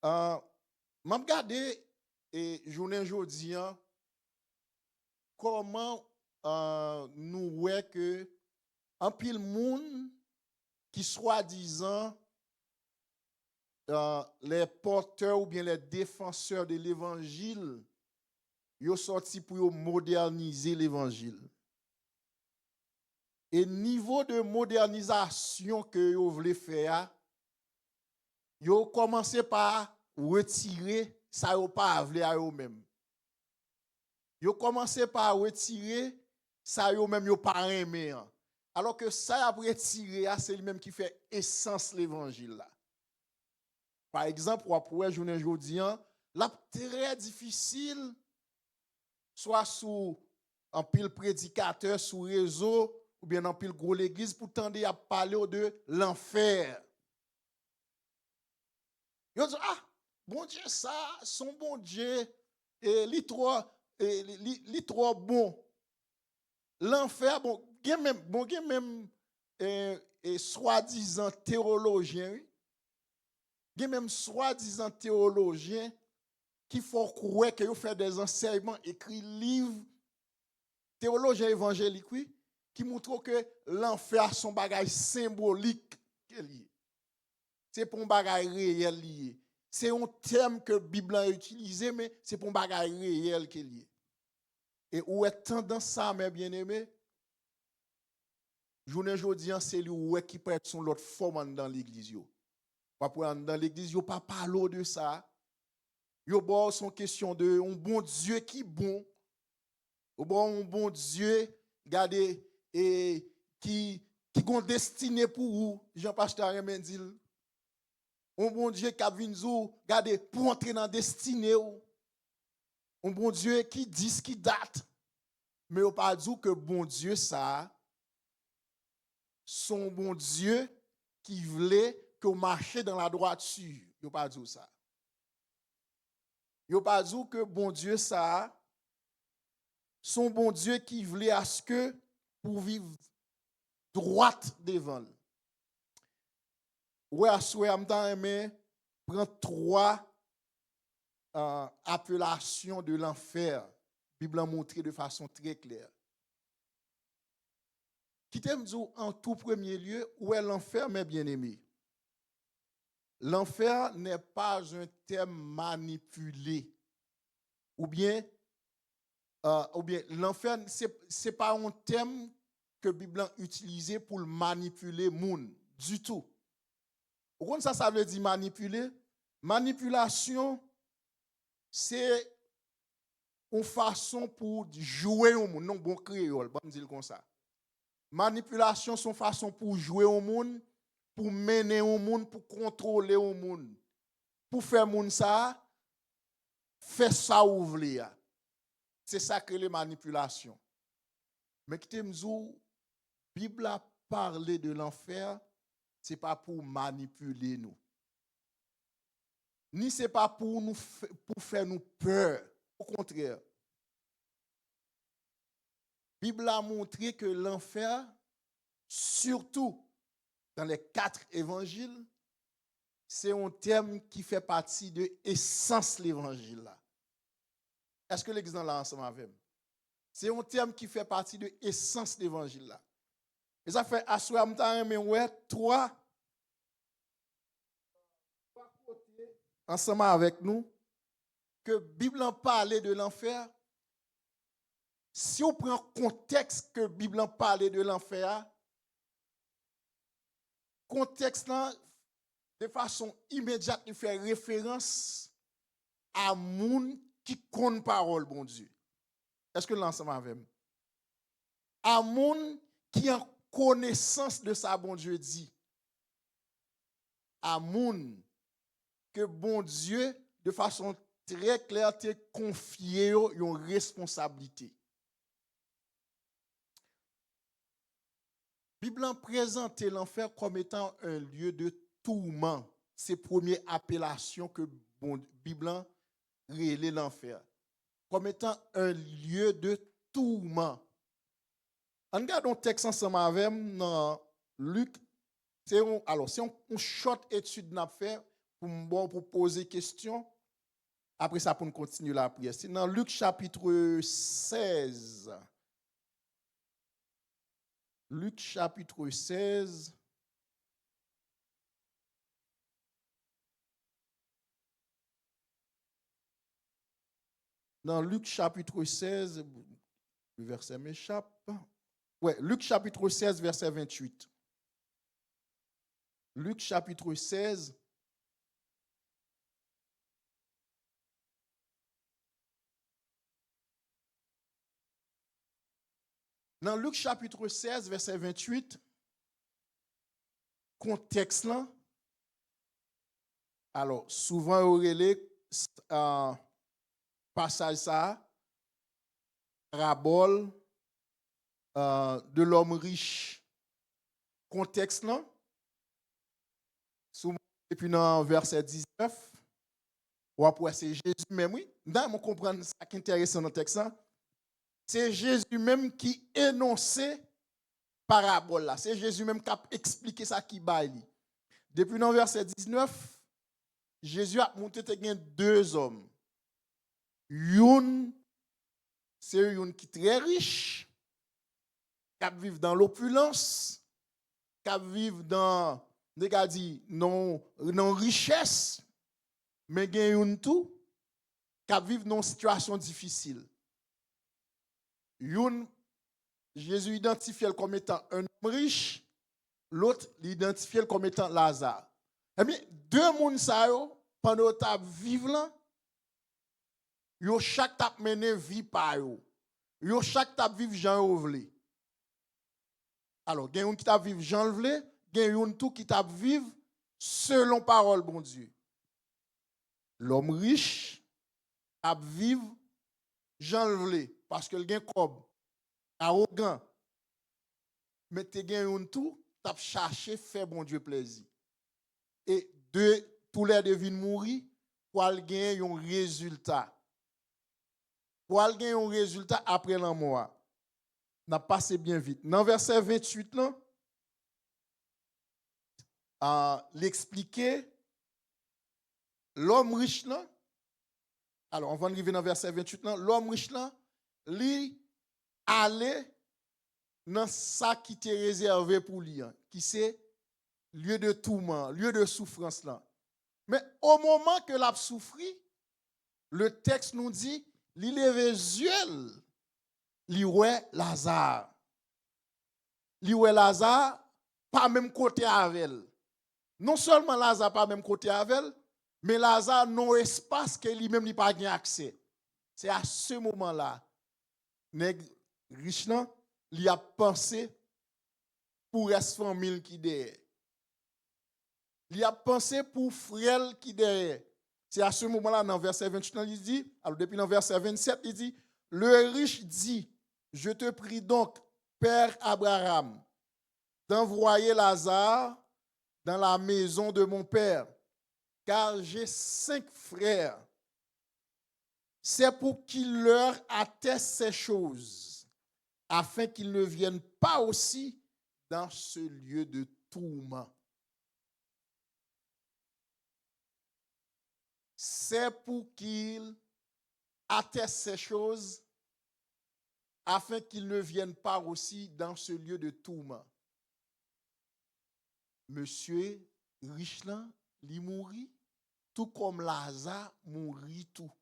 Euh, m'a regardé et journée jodi an, comment nous ouais que un pile monde qui soi-disant les porteurs ou bien les défenseurs de l'évangile, yo sorti pour yo moderniser l'évangile. Et niveau de modernisation que yo voulez faire, yo commencé par retirer ça yo pas vle à yo même. Yo commencé par retirer ça yo même yo pas aimé. Alors que ça a retiré, c'est lui-même qui fait essence l'évangile là. Par exemple, pour journée jodi an, la très difficile soit sous un pile prédicateur sous réseau ou bien en pile gros l'église pour tendre à parler de l'enfer. Yo dit bon Dieu ça, son bon Dieu et li trop bon. L'enfer gen même soi-disant théologien, gen même soi-disant théologien qui faut croire que yo fait des enseignements écrit livres théologien évangélique oui qui montre que l'enfer son bagage symbolique c'est pour un bagage réel lié. C'est un terme que la Bible a utilisé mais c'est pour un bagage réel qui est lié. Et où est tendance ça mes bien-aimés? Journée jodi c'est lui ouais qui peut être son l'autre forme dans l'église yo. Pas pour dans l'église yo pas parler de ça. Yo bon son question de un bon Dieu qui bon. Bon un bon Dieu regardez et qui gon destiné pour vous. Jean pasteur Amen dit un bon Dieu qui a vinn zou regardez pour entrer dans destinée ou. Un bon Dieu qui dit ce qui date. Mais on pas dit que bon Dieu ça son bon Dieu qui voulait que vous marchiez dans la droiture. Yo pas dit ça. Yo pas dit que bon Dieu ça son bon Dieu qui voulait à ce que pour vivre droite devant. Ouais, à souhait m'tan aimé prend trois appellations de l'enfer. Bible a montré de façon très claire. Qui t'aime dire en tout premier lieu où est l'enfer mes bien-aimés. L'enfer n'est pas un terme manipulé. Ou bien l'enfer, ce n'est pas un terme que la Bible a utilisé pour manipuler le monde, du tout. Vous comprenez ça veut dire manipuler? Manipulation, c'est une façon pour jouer au monde, non bon créole, bon dire comme ça. Manipulation, c'est une façon pour jouer au monde, pour mener au monde, pour contrôler au monde. Pour faire monde ça, faire ça ouvrir. C'est ça que les manipulations. Mais qui t'aime la Bible a parlé de l'enfer, c'est pas pour manipuler nous. Ni c'est pas pour nous pour faire nous peur. Au contraire. La Bible a montré que l'enfer, surtout dans les 4 évangiles, c'est un terme qui fait partie de l'essence de l'évangile. Est-ce que l'exemple là ensemble avec moi? C'est un terme qui fait partie de l'essence de l'évangile. Et ça fait asseoir trois côtés ensemble avec nous que la Bible en parle de l'enfer. Si on prend le contexte que la Bible en parle de l'enfer, contexte là, de façon immédiate, il fait référence à moun qui compte parole, bon Dieu. Est-ce que l'ensemble avec moi? À moun qui en connaissance de ça, bon Dieu dit. À moun que bon Dieu, de façon très claire, te confié une responsabilité. La Bible présente l'enfer comme étant un lieu de tourment. C'est la première appellation que la Bible révèle l'enfer. Comme étant un lieu de tourment. On regarde un texte ensemble avec dans Luc. C'est un short étude n'a fait pour poser question. Après ça, pour nous continuer la prière. C'est dans Luc chapitre 16. Luc chapitre 16. Dans Luc chapitre 16, le verset m'échappe. Ouais, Luc chapitre 16, verset 28. Luc chapitre 16. Dans Luc chapitre 16, verset 28, contexte là, alors souvent on relève passage ça, parabole de l'homme riche. Contexte là, souvent, et puis dans verset 19, ou après c'est Jésus même, oui. Dans on comprendre ça qui est intéressant dans le texte là, c'est Jésus même qui énonçait parabole là. C'est Jésus même qui a expliqué ça qui baille. Depuis dans verset 19, Jésus a montré qu'il y a deux hommes. Youn, c'est un qui est très riche, qui vit dans l'opulence, qui vit dans, non richesse, mais il y a un tout, qui vit dans une situation difficile. Youn, Jésus identifie comme étant un homme riche, l'autre l'identifie comme étant Lazare. Eh bien, deux mondes ça yo, pendant que tu vivre là, yo chaque tap mené vie par yo. Yo chaque tap vivre Jean Ovlé. Alors, il y a un qui tap vivre Jean Ovlé, il y a un tout qui tap vivre selon parole bon Dieu. L'homme riche tap vivre Jean Ovlé parce que il a comme arrogant. Mais tu as un tout tap chercher faire bon Dieu plaisir. Et tous les deux viennent mourir pour gagner un résultat. Pour gagner un résultat après la mort. N'a passé bien vite. Dans verset 28, l'expliquer, l'homme riche là, alors on va arriver dans verset 28 là, l'homme riche là, lui allait dans ça qui était réservé pour lui, qui c'est lieu de tourment, lieu de souffrance là. Mais au moment que l'a souffri, le texte nous dit, il levait les yeux, il ouais Lazare. Il ouais Lazare, pas même côté avec elle. Non seulement Lazare pas même côté avec elle, mais Lazare non espace que lui-même n'a pas accès. C'est à ce moment-là, nèg riche là, il a pensé pour la famille qui derrière. Il a pensé pour frère qui derrière. C'est à ce moment-là, dans verset 28, il dit, alors depuis dans verset 27, il dit, le riche dit, je te prie donc, Père Abraham, d'envoyer Lazare dans la maison de mon père, car j'ai 5 frères. C'est pour qu'il leur atteste ces choses, afin qu'ils ne viennent pas aussi dans ce lieu de tourment. C'est pour qu'il atteste ces choses, afin qu'ils ne viennent pas aussi dans ce lieu de tourment. Monsieur Richland, il mourit, tout comme Lazare mourit tout.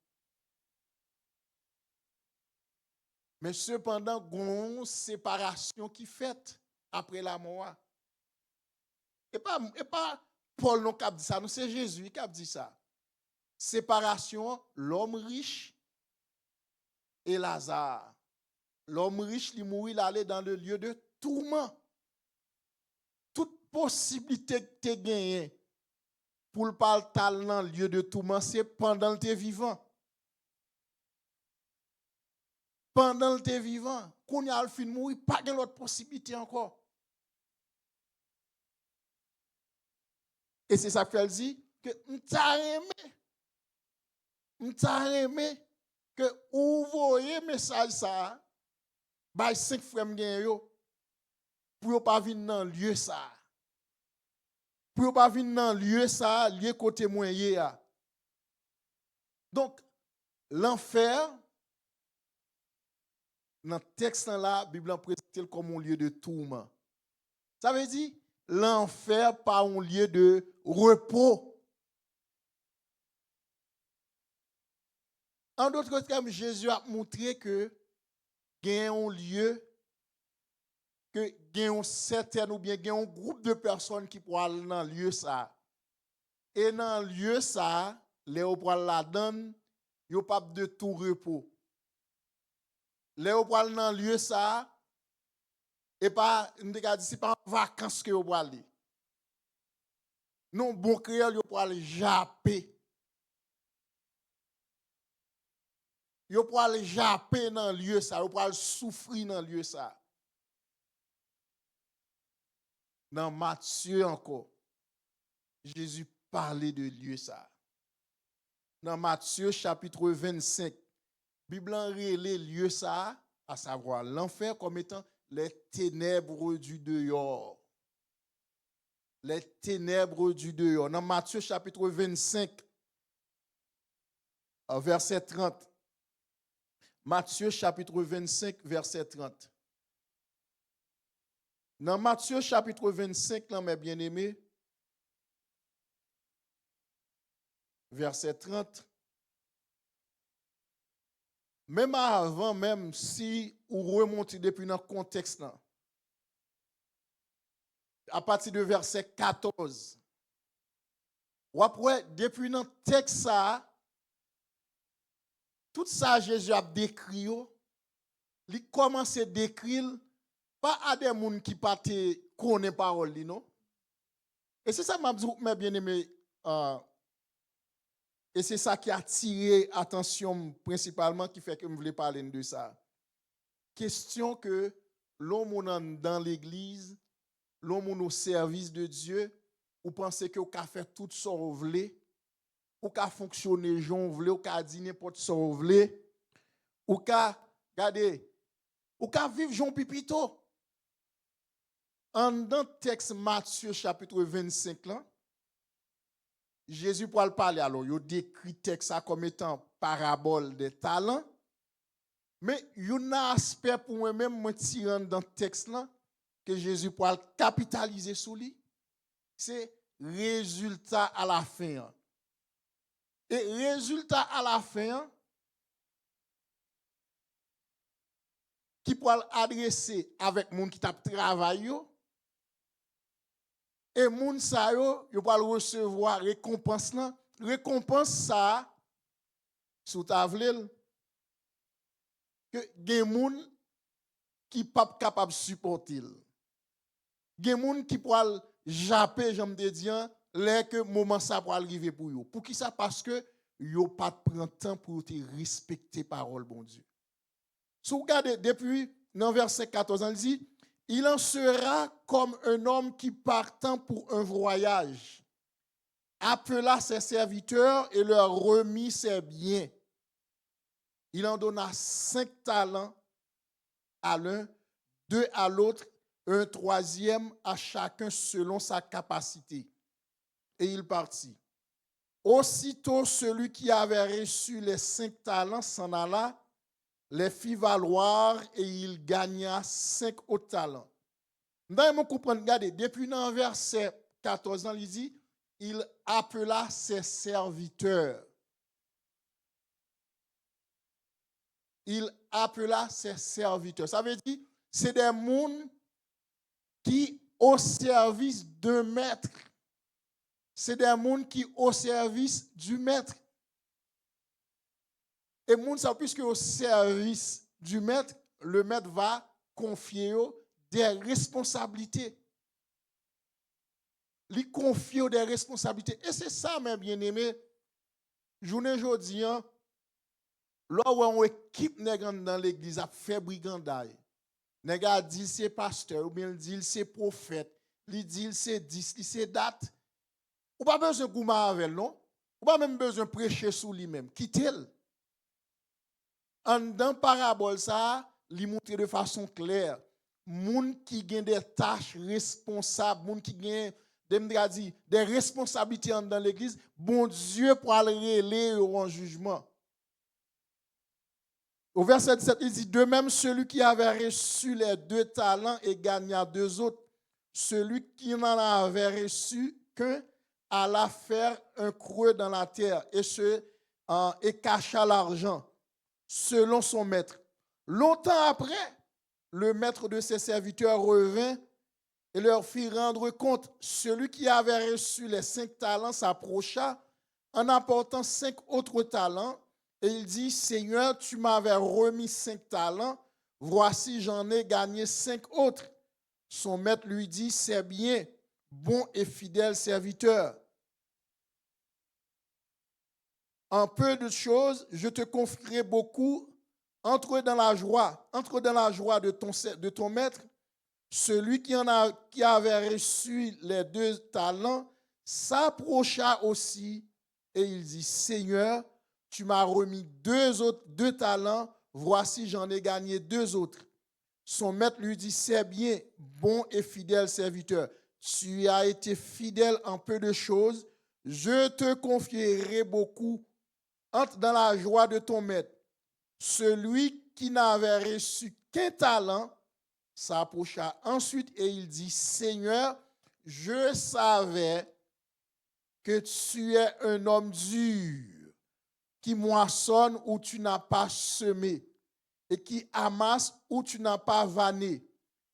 Mais cependant, il y a une séparation qui est faite après la mort. Et pas Paul qui a dit ça, c'est Jésus qui a dit ça. Séparation, l'homme riche et Lazare. L'homme riche, il mourit, il allait dans le lieu de tourment. Toute possibilité que tu as gagnée pour le parler dans le lieu de tourment, c'est pendant que tu es vivant. Pendant que tu es vivant, quand il y a le fin de mourir, pas de l'autre possibilité encore. Et c'est ça qu'elle dit, que m'ta aimé que ou voyez message ça, bah 5 frères gen yo, pour pas venir dans lieu ça. pour pas venir dans lieu ça, lieu côté moyen. Donc l'enfer dans le texte là, la Bible présente comme un lieu de tourment. Ça veut dire l'enfer pas un lieu de repos. En d'autres termes, Jésus a montré que il y a un lieu, que il y a un certain ou bien il y a un groupe de personnes qui pourraient aller dans le lieu ça. Et dans le lieu ça, les pour la donne, il n'y a pas de tout repos. Les pour aller dans le lieu ça, et pas, c'est pas en vacances que vous pour aller. Non, bon créole, vous pour aller japper. Vous pour aller japper dans le lieu ça, vous pour aller souffrir dans le lieu ça. Dans Matthieu encore, Jésus parlait de lieu ça. Dans Matthieu chapitre 25, Bible en relève lieu ça, à savoir l'enfer comme étant les ténèbres du dehors. Les ténèbres du dehors. Dans Matthieu chapitre 25, verset 30. Matthieu chapitre 25, verset 30. Dans Matthieu chapitre 25, là, mes bien-aimés, verset 30, même avant, même si vous remontez depuis dans le contexte, là, à partir de verset 14, ou après, depuis dans le texte, ça, tout ça, Jésus a décrit, il commence à décrire, pas à des gens qui ne connaissent pas parole, non? Et c'est ça, mes bien-aimés, et c'est ça qui a attiré l'attention principalement, qui fait que je voulais parler de ça. Question que l'homme dans l'église, l'homme au service de Dieu, ou pensez que vous pouvez faire tout ce que vous voulez, ou pouvez fonctionner comme vous voulez, ou pouvez dire n'importe ce que vous voulez, ou pouvez, regardez, ou pouvez vivre Jean Pipito. En dans le texte Matthieu chapitre 25, là, Jésus pour le parler, alors, il décrit le texte comme étant parabole des talents. Mais il y a un aspect pour moi-même, moi, tirant dans le texte là, que Jésus pour capitaliser sur lui, c'est résultat à la fin. Et résultat à la fin, qui pour adresser avec moun qui t'a travaillé, et moun sa yo, yo pour recevoir récompense là, récompense ça sous ta vle que gen moun qui pas capable supporter. Gen moun qui pour japper j'aime te dire les que moment ça pour arriver pour yo. Pour qui ça? Parce que yo pas prend temps pour te respecter parole bon Dieu. Si vous regardez depuis dans verset 14, on dit il en sera comme un homme qui partant pour un voyage appela ses serviteurs et leur remit ses biens. Il en donna 5 talents à l'un, 2 à l'autre, un troisième à chacun selon sa capacité. Et il partit. Aussitôt, celui qui avait reçu les 5 talents s'en alla, les fit valoir et il gagna 5 autres talents. Nous comprenons, regardez, depuis dans verset 14, il dit, il appela ses serviteurs. Il appela ses serviteurs. Ça veut dire, c'est des gens qui au service d'un maître. C'est des gens qui au service du maître. Et moun ça puisque au service du maître, le maître va confier des responsabilités. Lui confier des responsabilités. Et c'est ça, mes bien-aimés. Journée aujourd'hui, là où on équipe dans l'église a fait brigandaille. Nèg a dit c'est pasteur ou bien il dit c'est prophète, il dit c'est 10, il c'est date. Ou pas besoin de gouma avec non? Ou pas même besoin de prêcher sur lui-même. Quittez-le. En dans parabole ça, li montre de façon claire, moun qui gen des tâches responsables, moun qui gen des responsabilités dans l'église, bon Dieu pour aller relais en jugement. Au verset 17, il dit, de même, celui qui avait reçu les 2 talents et gagna 2 autres, celui qui n'en avait reçu qu'un alla faire un creux dans la terre et cacha l'argent selon son maître. Longtemps après, le maître de ses serviteurs revint et leur fit rendre compte. Celui qui avait reçu les 5 talents s'approcha en apportant 5 autres talents. Et il dit, Seigneur, tu m'avais remis 5 talents, voici j'en ai gagné 5 autres. Son maître lui dit, c'est bien, bon et fidèle serviteur. En peu de choses, je te confierai beaucoup. Entre dans la joie de ton maître. Celui qui avait reçu les 2 talents s'approcha aussi et il dit, Seigneur, tu m'as remis 2 talents, voici j'en ai gagné 2 autres. Son maître lui dit, c'est bien, bon et fidèle serviteur. Tu as été fidèle en peu de choses, je te confierai beaucoup. Entre dans la joie de ton maître. Celui qui n'avait reçu qu'un talent s'approcha ensuite et il dit, Seigneur, je savais que tu es un homme dur, qui moissonne où tu n'as pas semé et qui amasse où tu n'as pas vanné.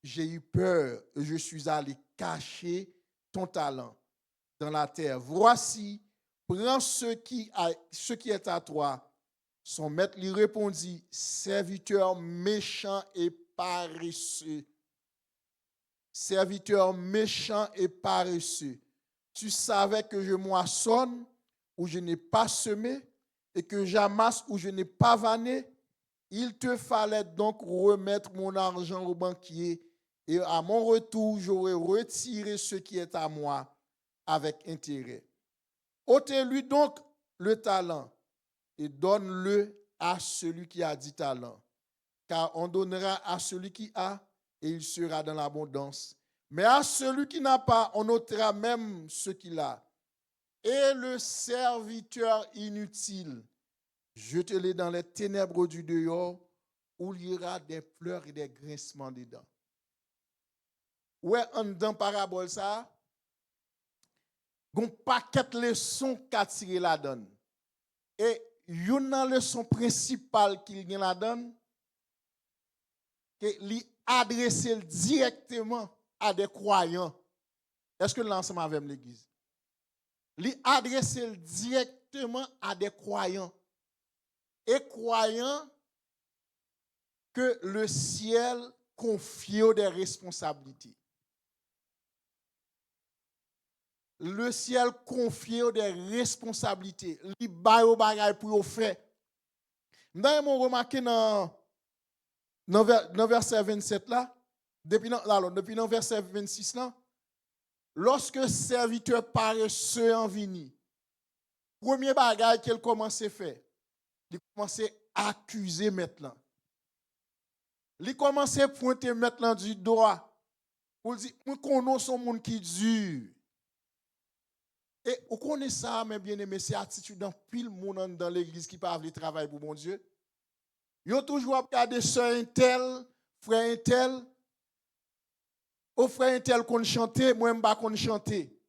J'ai eu peur et je suis allé cacher ton talent dans la terre. Voici, prends ce qui est à toi. Son maître lui répondit, serviteur méchant et paresseux. Serviteur méchant et paresseux. Tu savais que je moissonne où je n'ai pas semé et que j'amasse où je n'ai pas vanné. Il te fallait donc remettre mon argent au banquier et à mon retour, j'aurais retiré ce qui est à moi avec intérêt. Ôtez-lui donc le talent et donne-le à celui qui a 10 talents. Car on donnera à celui qui a et il sera dans l'abondance. Mais à celui qui n'a pas, on ôtera même ce qu'il a. Et le serviteur inutile, jetez-le dans les ténèbres du dehors, où il y aura des pleurs et des grincements dedans. Ouais, en dans parabole ça, gon paquet de leçons qu'a tiré la donne. Et une leçon principale qu'il y a la donne, que lui adresser directement à des croyants. Est-ce que l'ensemble avec l'église? Lui adresser directement à des croyants. Et croyants que le ciel confie des responsabilités. Le ciel confie des responsabilités. Li bay au bagay pour faire. Nous avons remarqué dans verset 27 là, depuis dans verset 26 là, lorsque serviteur paresseux en vini, premier bagay qu'il commence à faire, il commence à accuser maintenant. Il commence à pointer maintenant du doigt pour dire, moi connais son monde qui dur. Et vous connaissez ça, mes bien-aimés, c'est attitude dans pile monde dans l'église qui parle de travail pour mon Dieu. Ils ont toujours regardé soeur un tel, frère un tel. Au frère un tel qu'on chante, moi je ne qu'on chanter.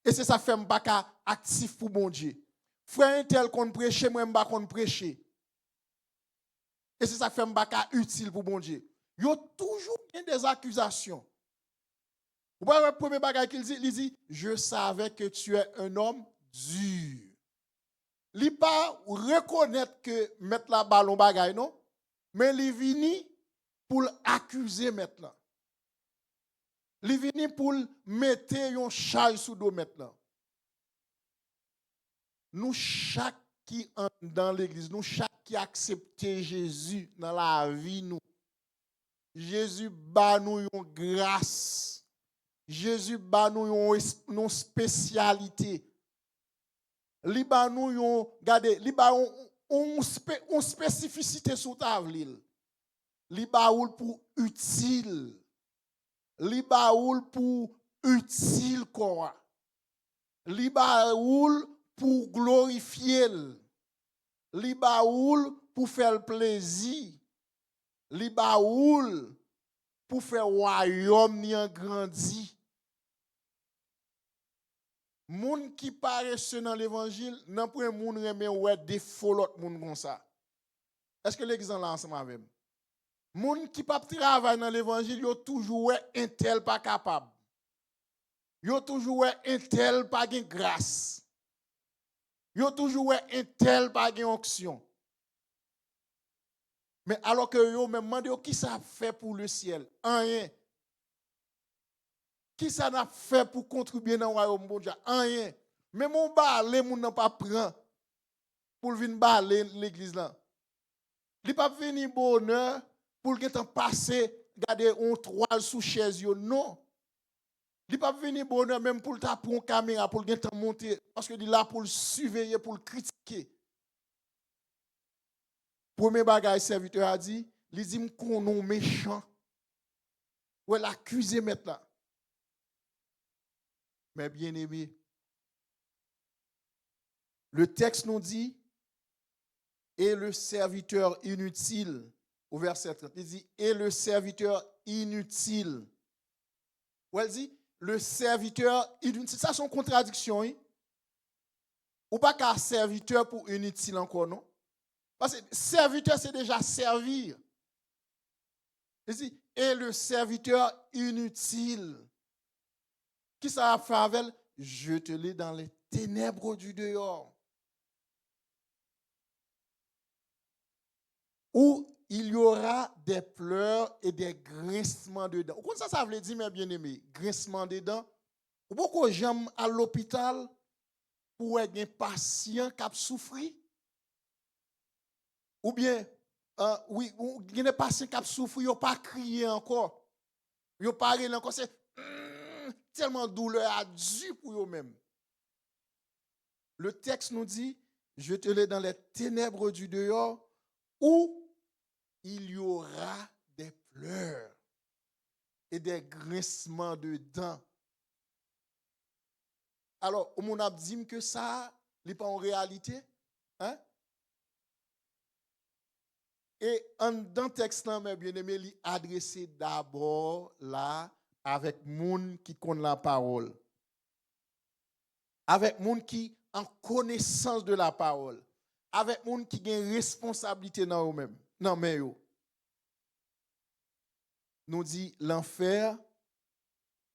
Et c'est ça fait m'baka actif pour mon Dieu. Frère un tel qu'on prêche, moi je qu'on prêcher. Et c'est ça fait m'baka utile pour mon Dieu. Ils ont toujours des accusations. Vous voyez le premier bagage qu'il dit, il dit, je savais que tu es un homme dur. Il ne pas reconnaître que mettre la ballon bagage, non? Mais il vient pour l'accuser maintenant. Il vient pour mettre un charge sous dos maintenant. Nous, chaque qui entre dans l'église, nous, chaque qui accepte Jésus dans la vie, nous, Jésus bat nous une grâce. Jésus bat nous une spécialité. Li ba nous yon gade, li ba une spécificité sous ta ville. Li ba ou pour utile. Li ba ou pour utile quoi. Li baoul pour glorifier, li baoul pour faire plaisir, li baoul pour faire royaume ni grandi. Moun qui paraît dans l'évangile, nan pou moun reme ouais défaut l'autre moun comme ça. Est-ce que l'exemple là ensemble avec? Moun qui pas travaille dans l'évangile, yo toujours ouais un tel pas capable. Yo toujours ouais un tel pas gen grâce. Yo toujours ouais un tel pas gen onction. Mais alors que yo même demande qui ça fait pour le ciel? Rien. Qui ça n'a fait pour contribuer dans le royaume de Dieu? Rien. Mais mon balai, moun n'a pas prend pour venir balai l'église là. Il pas venir bonheur pour que temps passer garder on toile sous chaise yo non. Il pas venir bonheur même pour ta pour une caméra pour que temps monter parce que il là pour le surveiller pour le critiquer. Premier bagage serviteur a dit, il dit qu'on non méchant. Ou l'accusé maintenant. Mais bien aimé, le texte nous dit, et le serviteur inutile, au verset 30, il dit, et le serviteur inutile. Ou elle dit, le serviteur inutile. Ça, c'est une contradiction. Hein? Ou pas qu'un serviteur pour inutile encore, non? Parce que serviteur, c'est déjà servir. Il dit, et le serviteur inutile. Qui ça va faire avec? Je te l'ai dans les ténèbres du dehors. Où il y aura des pleurs et des grincements de dents. Comment ça veut dire, mes bien-aimés? Grincements de dents. Ou beaucoup j'aime à l'hôpital pour un patient qui a souffert. Ou bien, oui, il y a des patients qui a souffert, ils n'ont pas crié encore. Ils n'ont pas parlé encore. C'est tellement douleur à Dieu pour eux-mêmes. Le texte nous dit, je te l'ai dans les ténèbres du dehors où il y aura des pleurs et des grincements de dents. Alors, on a dit que ça n'est pas en réalité. Hein? Et dans le texte, mes bien-aimés, il est adressé d'abord là avec moun qui connaît la parole. Avec moun qui en connaissance de la parole. Avec moun qui a une responsabilité dans eux-mêmes. Non, mais yo. Nous dit l'enfer,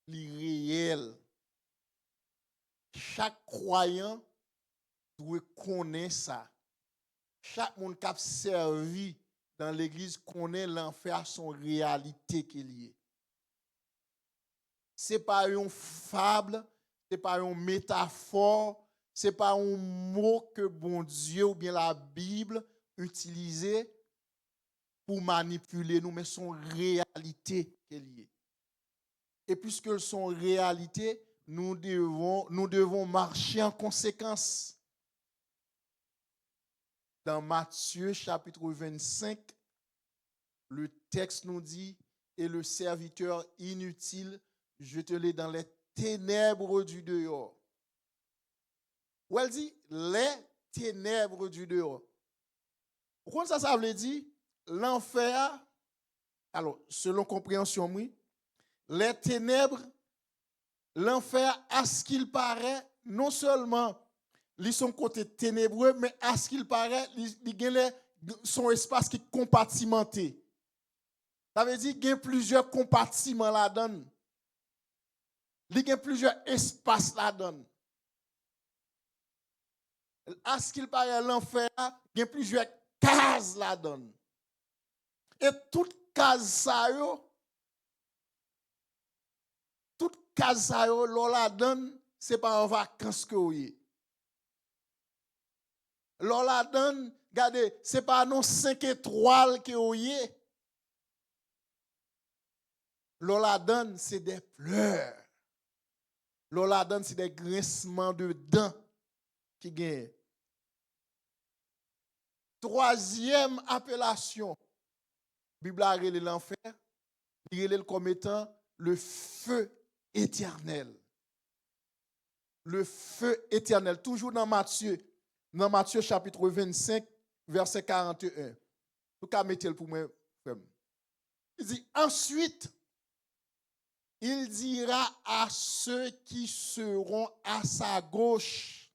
l'irréel. Chaque croyant doit connaître ça. Chaque monde qui a servi dans l'église connaît l'enfer, son réalité qu'il y est. Ce n'est pas une fable, ce n'est pas une métaphore, ce n'est pas un mot que bon Dieu ou bien la Bible utilisait pour manipuler nous, mais son réalité qu'il y est. Et puisque son réalité, nous devons marcher en conséquence. Dans Matthieu chapitre 25, le texte nous dit, et le serviteur inutile, je te l'ai dans les ténèbres du dehors. Ou elle dit, les ténèbres du dehors. Pourquoi ça veut dire? L'enfer, alors, selon compréhension, oui, les ténèbres, l'enfer, à ce qu'il paraît, non seulement ils sont côté ténébreux, mais à ce qu'il paraît, ils ont son espace qui est compartimenté. Ça veut dire qu'il y a plusieurs compartiments là-dedans. Il y a plusieurs espaces là-dedans. À ce qu'il paraît, l'enfer, il y a plusieurs cases là-dedans. Et toute case ça yo, là-dedans, c'est pas en vacances que vous y. Là-dedans, regardez, c'est pas non 5 étoiles que vous y. Là-dedans, c'est des pleurs. Là-dedans, c'est des grincements de dents qui gagnent. Troisième appellation, Bible a relé l'enfer, il relé comme étant le feu éternel. Le feu éternel. Toujours dans Matthieu chapitre 25, verset 41. Tout cas, mettez-le pour moi. Il dit, ensuite, il dira à ceux qui seront à sa gauche,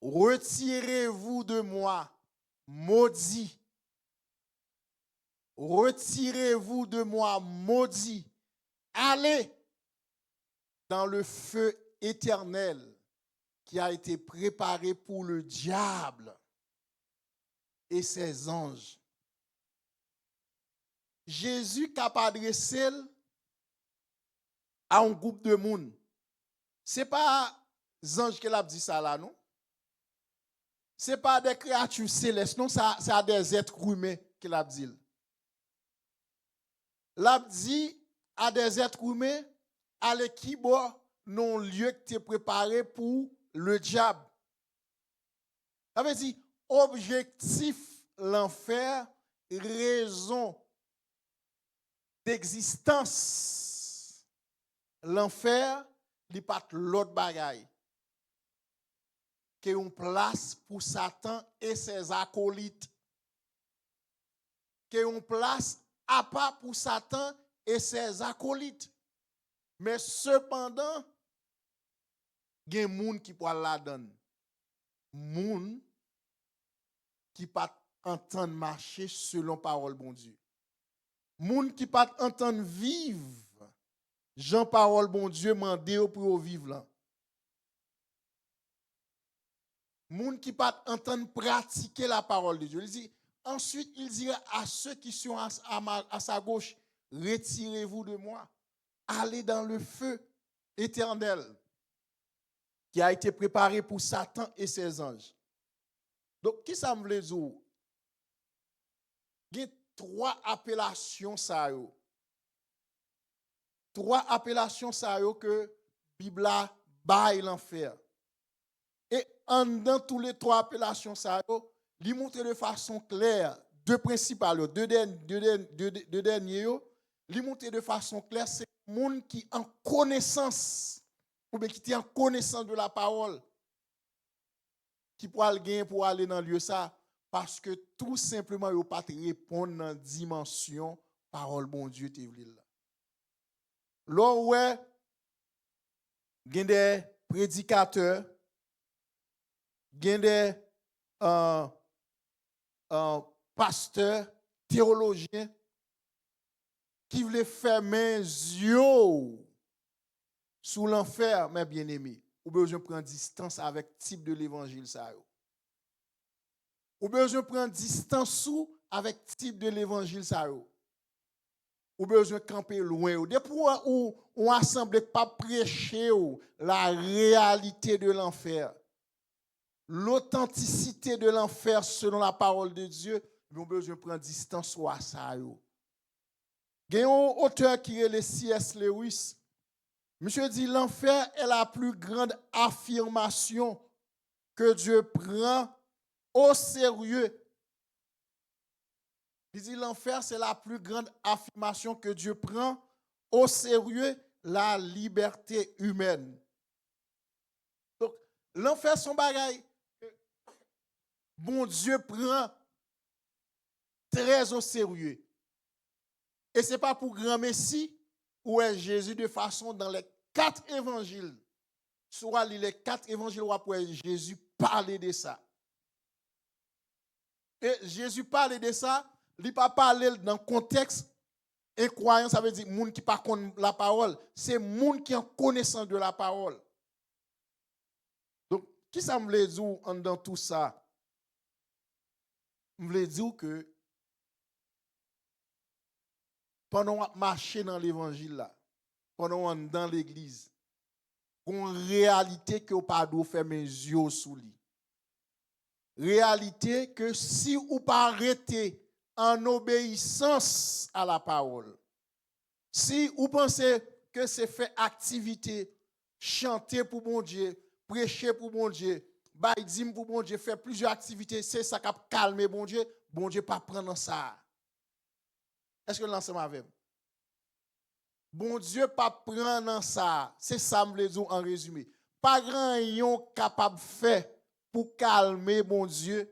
retirez-vous de moi, maudits. Retirez-vous de moi, maudits. Allez dans le feu éternel qui a été préparé pour le diable et ses anges. Jésus qui a adressé à un groupe de monde. Ce n'est pas les anges qui l'a dit ça là, non? Ce n'est pas des créatures célestes, non, c'est à des êtres humains qui l'a dit. L'a dit à des êtres humains, à l'équipe non lieu qui est préparé pour le diable. Ça veut dire, objectif l'enfer, raison d'existence. L'enfer, il n'y a pas l'autre bagaille. Qui est une place pour Satan et ses acolytes. Qui est une place à part pour Satan et ses acolytes. Mais cependant, il y a des gens qui peuvent la donner. Des gens qui ne peuvent pas entendre marcher selon parole bon Dieu. Des gens qui ne peuvent pas entendre vivre. Jean parole bon Dieu mandé pour vivre là. Des gens qui ne peuvent pas entendre pratiquer la parole de Dieu. Il dit, ensuite, il dira à ceux qui sont à sa gauche, retirez-vous de moi. Allez dans le feu éternel qui a été préparé pour Satan et ses anges. Donc, qui ça me veut dire? Il y a trois appellations ça yo. Trois appellations ça yo que la Bible a bail l'enfer. Et en dans tous les trois appellations ça yo, il montre de façon claire deux principales, deux derniers, il montre de façon claire c'est le monde qui en connaissance ou bien qui est en connaissance de la parole qui pourra le gagner pour aller dans le lieu ça parce que tout simplement il pas répondre dans dimension parole bon Dieu te vle là. Là ouais gen des prédicateurs, gen des pasteurs, théologiens qui veulent fermer les yeux sous l'enfer, mes bien-aimés. Ou besoin prendre distance avec type de l'évangile ça yo. Ou besoin prendre distance sous avec type de l'évangile ça yo. Ou besoin camper loin ou depuis ou on assemblé pas prêcher la réalité de l'enfer. L'authenticité de l'enfer selon la parole de Dieu, nous avons besoin de prendre distance à ça yo. Il y a un auteur qui est le C.S. Lewis. Monsieur dit l'enfer est la plus grande affirmation que Dieu prend au sérieux. Il dit l'enfer c'est la plus grande affirmation que Dieu prend au sérieux la liberté humaine. Donc l'enfer son bagaille bon Dieu prend très au sérieux. Et ce n'est pas pour grand Messie ou est Jésus de façon dans les 4 évangiles. Soit les 4 évangiles où après Jésus parler de ça. Et Jésus parle de ça, il pas parler dans le contexte incroyant, ça veut dire monde qui pas connaît la parole, c'est monde qui en connaissance de la parole. Donc qui ça me veut dire dans tout ça? Je veux dire que pendant qu'on marche dans l'évangile là, pendant qu'on est dans l'église, une réalité que pas doit faire mes yeux sous lui. Réalité que si ou pas arrêter en obéissance à la parole, si vous pensez que c'est faire activité, chanter pour mon Dieu, prêcher pour mon Dieu, baïdim pour mon Dieu, faire plusieurs activités, c'est ça qui a calmé bon Dieu pas prendre ça. Est-ce que l'ensemble avec? bon Dieu pas prendre dans ça. C'est ça me le dire en résumé. Pas grand yon capable faire pour calmer bon Dieu.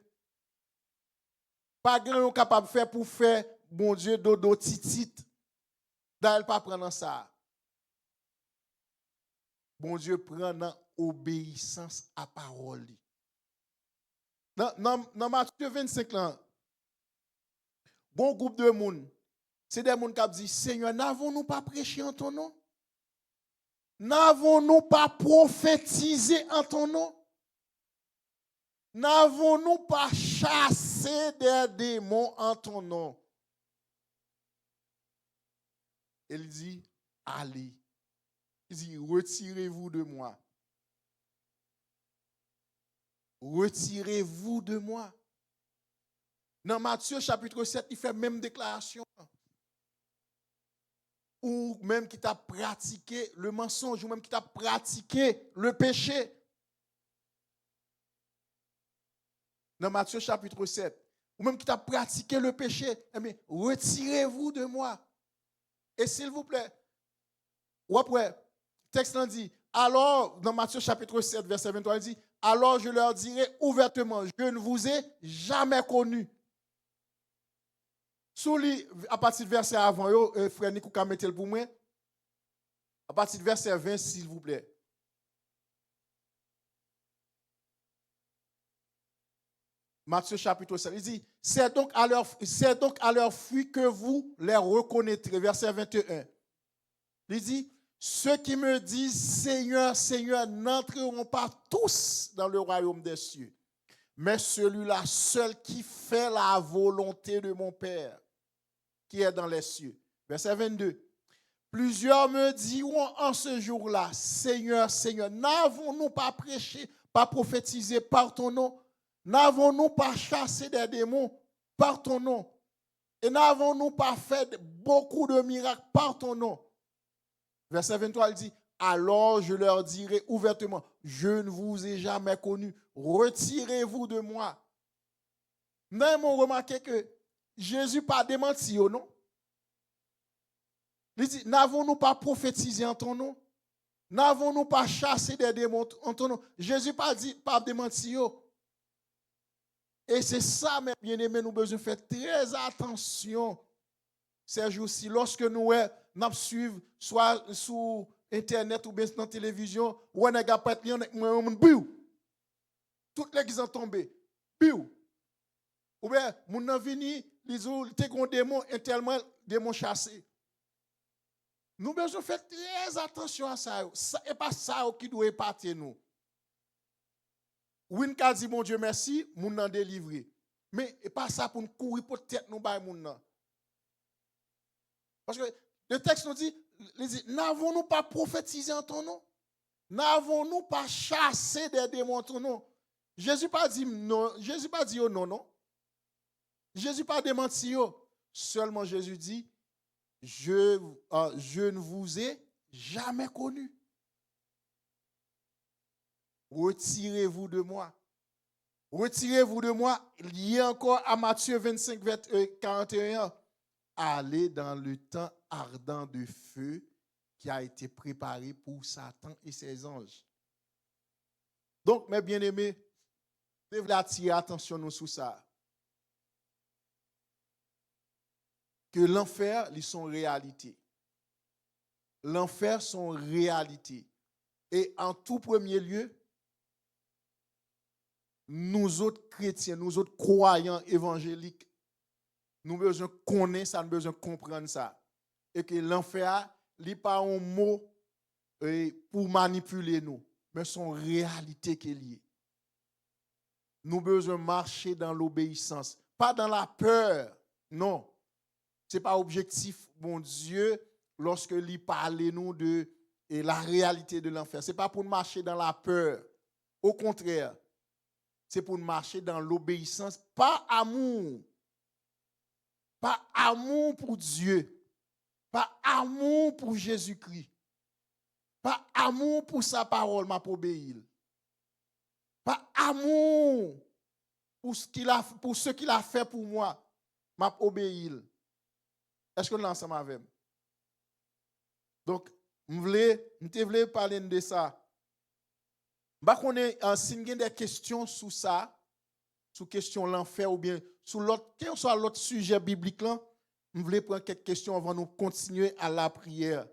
Pas grand yon capable faire pour faire bon Dieu dodo titit. D'ailleurs pas prendre dans ça. Bon Dieu prend dans obéissance à parole. Dans Matthieu 25 là, bon groupe de monde, c'est des gens qui disent Seigneur, n'avons-nous pas prêché en ton nom? N'avons-nous pas prophétisé en ton nom? N'avons-nous pas chassé des démons en ton nom? Il dit allez. Il dit retirez-vous de moi. Retirez-vous de moi. Dans Matthieu chapitre 7, il fait même déclaration. Ou même qui t'a pratiqué le mensonge, ou même qui t'a pratiqué le péché. Dans Matthieu chapitre 7, ou même qui t'a pratiqué le péché, eh bien, retirez-vous de moi. Et s'il vous plaît, ou après, le texte dit, alors, dans Matthieu chapitre 7, verset 23, il dit, alors je leur dirai ouvertement, je ne vous ai jamais connu. À partir du verset avant, frère Nico Kametel pour moi, à partir du verset 20, s'il vous plaît. Matthieu chapitre 7, il dit, c'est donc à leur fruit que vous les reconnaîtrez. Verset 21. Il dit, ceux qui me disent Seigneur, Seigneur, n'entreront pas tous dans le royaume des cieux, mais celui-là seul qui fait la volonté de mon Père, qui est dans les cieux. Verset 22. Plusieurs me diront en ce jour-là, Seigneur, Seigneur, n'avons-nous pas prêché, pas prophétisé par ton nom? N'avons-nous pas chassé des démons par ton nom? Et n'avons-nous pas fait beaucoup de miracles par ton nom? Verset 23, il dit, alors je leur dirai ouvertement, je ne vous ai jamais connu, retirez-vous de moi. Nous avons remarqué que Jésus n'a pas démenti, non? Il dit, n'avons-nous pas prophétisé en ton nom? N'avons-nous pas chassé des démons en ton nom? Jésus n'a pas dit, pas démenti. Et c'est ça, mes bien-aimés, nous devons faire très attention ces jours-ci. Lorsque nous suivons, soit sur Internet ou bien sur la télévision, ou on a pas de toutes les qui sont tombés. Ou bien, mon avini, les autres, t'es un démon, tellement démon chassé. Nous devons faire très attention à ça. Et pas ça qui doit éparter nous. Oui, nous dit, mon Dieu, merci, nous n'en délivré. Mais et pas ça pour nous courir pour tête nous bailler moun nan. Parce que le texte nous dit, n'avons-nous pas prophétisé en ton nom? N'avons-nous pas chassé des démons en ton nom? Jésus pas dit non, Jésus pas dit non, non. Jésus pas démenti. Seulement Jésus dit, je ne vous ai jamais connu. Retirez-vous de moi. Retirez-vous de moi. Lié encore à Matthieu 25, 41. Allez dans le temps ardent de feu qui a été préparé pour Satan et ses anges. Donc, mes bien-aimés, je devrais attirer attention sur ça. Que l'enfer, ils sont réalité. L'enfer sont réalité. Et en tout premier lieu, nous autres chrétiens, nous autres croyants évangéliques, nous besoin connaître ça, nous besoin comprendre ça. Et que l'enfer, il n'est pas un mot pour manipuler nous, mais son réalité qui est liée. Nous besoin marcher dans l'obéissance, pas dans la peur. Non. Ce n'est pas objectif, mon Dieu, lorsque il parle nous de la réalité de l'enfer. Ce n'est pas pour marcher dans la peur. Au contraire, c'est pour marcher dans l'obéissance, pas amour. Pas amour pour Dieu. Pas amour pour Jésus-Christ. Pas amour pour sa parole, m'a obéir. Pas amour pour ce qu'il a fait pour moi, m'a obéir. Est-ce que nous sommes ensemble avec moi? Donc, je voulais parler de ça. Je connais si vous avez des questions sur ça, sur question l'enfer ou bien sur l'autre, quel soit l'autre sujet biblique là, je voulais prendre quelques questions avant de continuer à la prière.